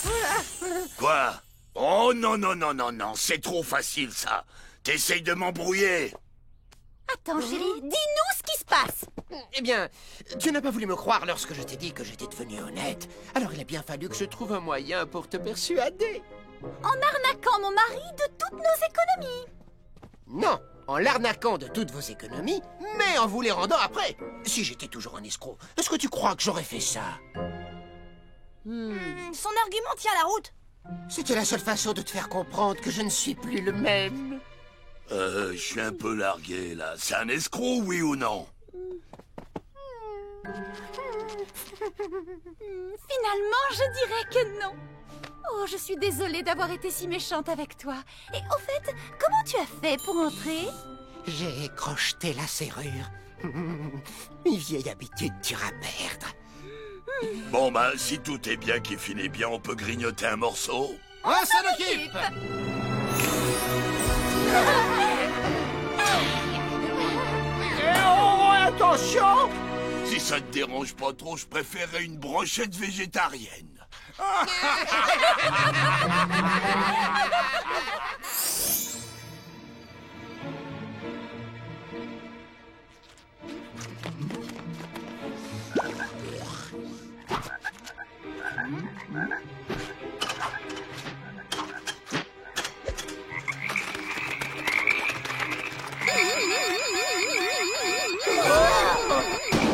Quoi? Oh non, non, non, non, non. C'est trop facile, ça. T'essayes de m'embrouiller. Attends, chérie, dis-nous ce qui se passe. Eh bien, tu n'as pas voulu me croire lorsque je t'ai dit que j'étais devenu honnête. Alors il a bien fallu que je trouve un moyen pour te persuader. En arnaquant mon mari de toutes nos économies. Non, en l'arnaquant de toutes vos économies, mais en vous les rendant après. Si j'étais toujours un escroc, est-ce que tu crois que j'aurais fait ça? Son argument tient la route. C'était la seule façon de te faire comprendre que je ne suis plus le même. Je suis un peu largué, là. C'est un escroc, oui ou non? Finalement, je dirais que non. Oh, je suis désolée d'avoir été si méchante avec toi. Et au fait, comment tu as fait pour entrer? J'ai crocheté la serrure. Une vieille habitude dure à perdre. Bon, bah, si tout est bien qui finit bien, on peut grignoter un morceau. On s'en occupe! Et oh, attention! Si ça te dérange pas trop, je préférerais une brochette végétarienne.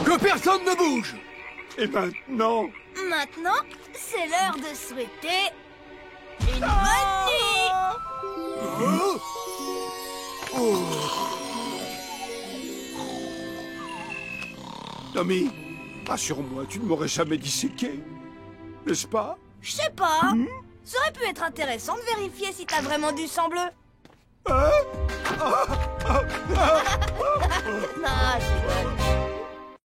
Que personne ne bouge! Et maintenant? Maintenant, c'est l'heure de souhaiter une bonne nuit. Tommy, rassure-moi, tu ne m'aurais jamais disséqué, n'est-ce pas? Je sais pas. Ça aurait pu être intéressant de vérifier si t'as vraiment du sang bleu. Hein? Non, je rigole.